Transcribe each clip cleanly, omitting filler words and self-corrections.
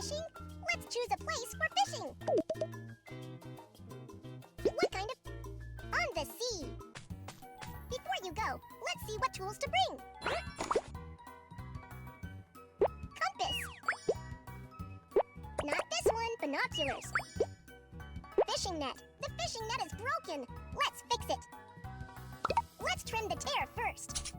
fishing? Let's choose a place for fishing. What kind of... On the sea. Before you go, let's see what tools to bring. Compass. Not this one, binoculars. Fishing net. The fishing net is broken. Let's fix it. Let's trim the tear first.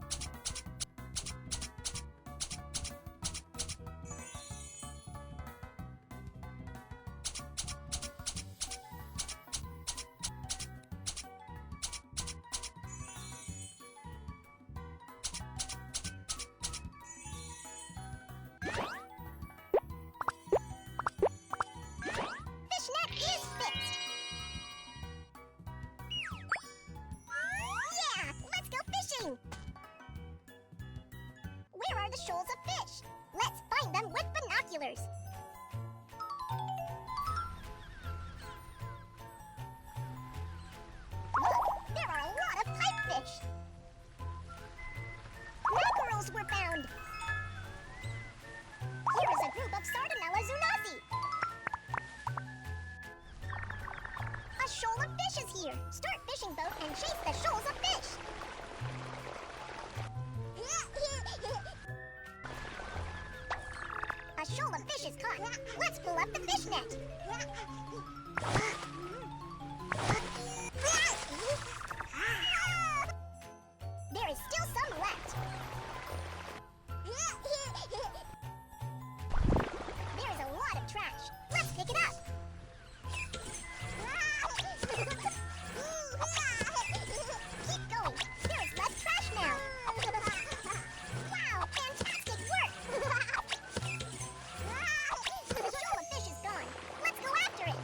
Where are the shoals of fish? Let's find them with binoculars. Look, there are a lot of pipefish. Mackerels were found. Here is a group of Sardinella zunasi. A shoal of fish is here. Start fishing boat and chase the shoals of fish. A shoal of fish is caught. Let's pull up the fish net. There is still some left. There is a lot of trash. Let's pick it up. Keep going. There is less trash now. Wow, fantastic work. The shoal of fish is gone. Let's go after it.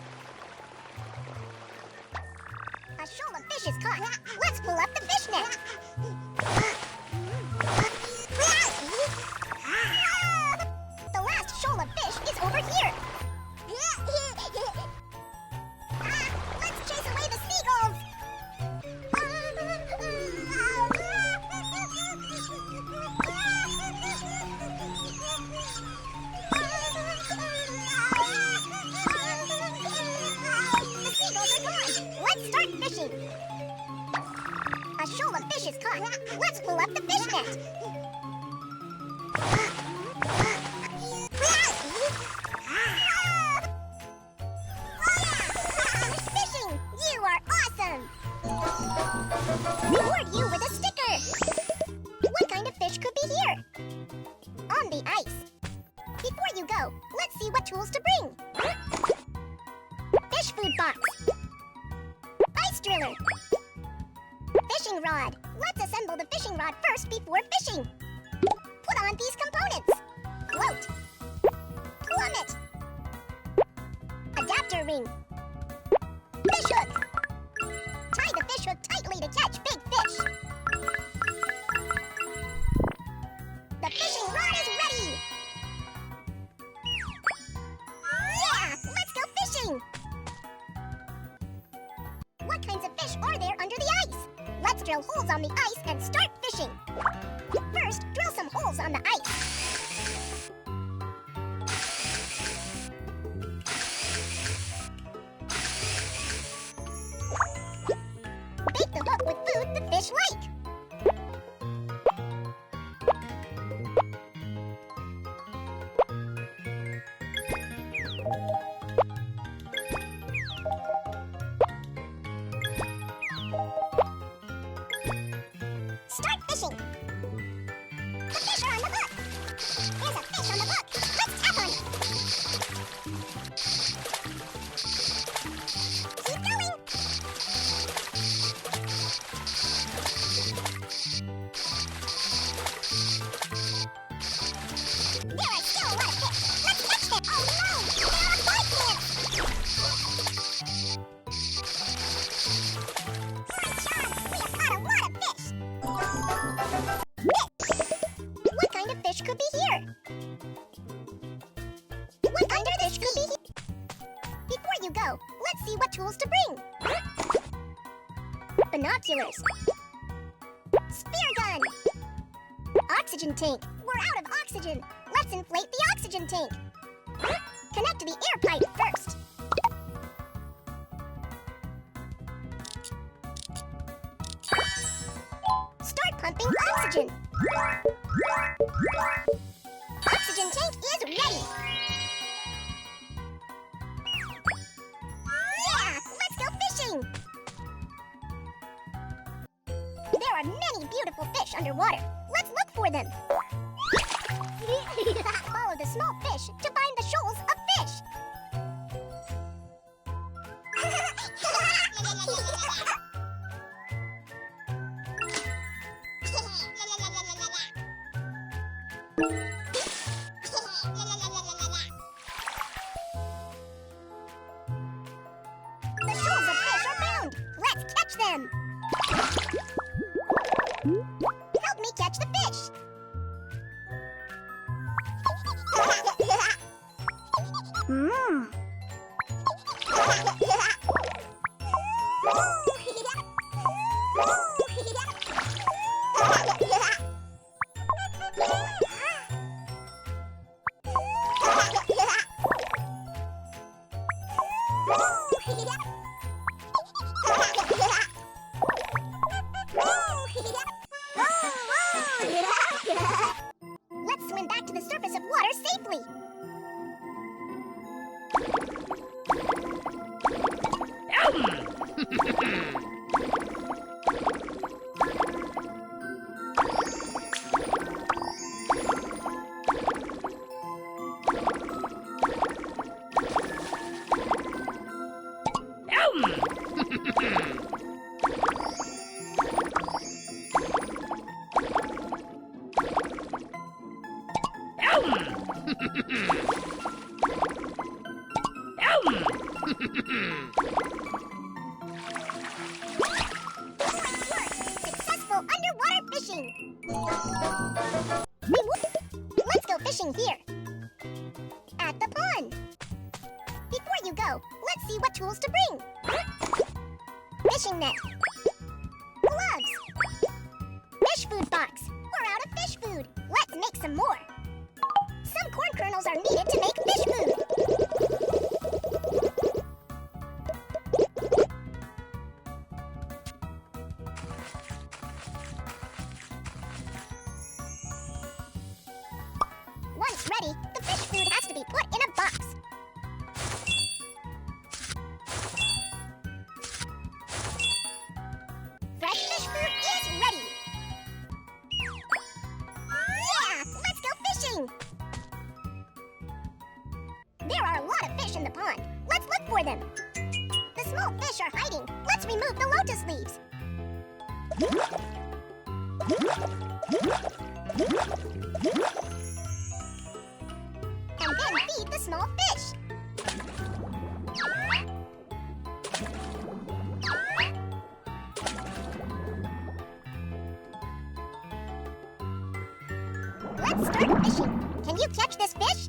A shoal of fish is caught. Let's pull up the fish net. The last shoal of fish is over here. Let's chase away the seagulls. The seagulls are gone. Let's start fishing. A shoal of fish is caught. Let's pull up the fish net. Finished fishing! You are awesome! Reward you with a sticker! What kind of fish could be here? On the ice. Before you go, let's see what tools to bring. Fish food box. Ice driller. Fishing rod. Let's assemble the fishing rod first before fishing. Put on these components. Float. Plummet. Adapter ring. Fish hook. Tie the fish hook tightly to catch big fish. The fishing rod is ready. Yeah, let's go fishing. What kinds of fish are there under the ice? Let's drill holes on the ice and start fishing. First, drill some holes on the ice. Bait the hook with food the fish like. Start fishing. The fish are on the hook. There's a fish on the hook. Let's tap on it. Keep going. There are still a lot of fish. Let's catch them. Oh no! There are five plants. Good job. We have caught a lot of fish. What kind of fish could be here? What kind of fish could be here? Before you go, let's see what tools to bring. Binoculars. Spear gun. Oxygen tank. We're out of oxygen. Let's inflate the oxygen tank. Connect the air pipe first. Start pumping oxygen. Oxygen tank is ready. Yeah, let's go fishing. There are many beautiful fish underwater. Let's look for them. Follow the small fish to find the shoals of fish. The shoals of fish are found. Let's catch them. Help me catch the fish. Let's swim back to the surface of water safely. Successful underwater fishing. Let's go fishing here. At the pond. Before you go, let's see what tools to bring. Fishing net. Gloves. Fish food box. We're out of fish food. Let's make some more. Some corn kernels are needed to make fish food. Once ready, the fish food has to be put in a box. Fresh fish food is ready. Yeah, let's go fishing. There are a lot of fish in the pond. Let's look for them. The small fish are hiding. Let's remove the lotus leaves. And then feed the small fish. Let's start fishing. Can you catch this fish?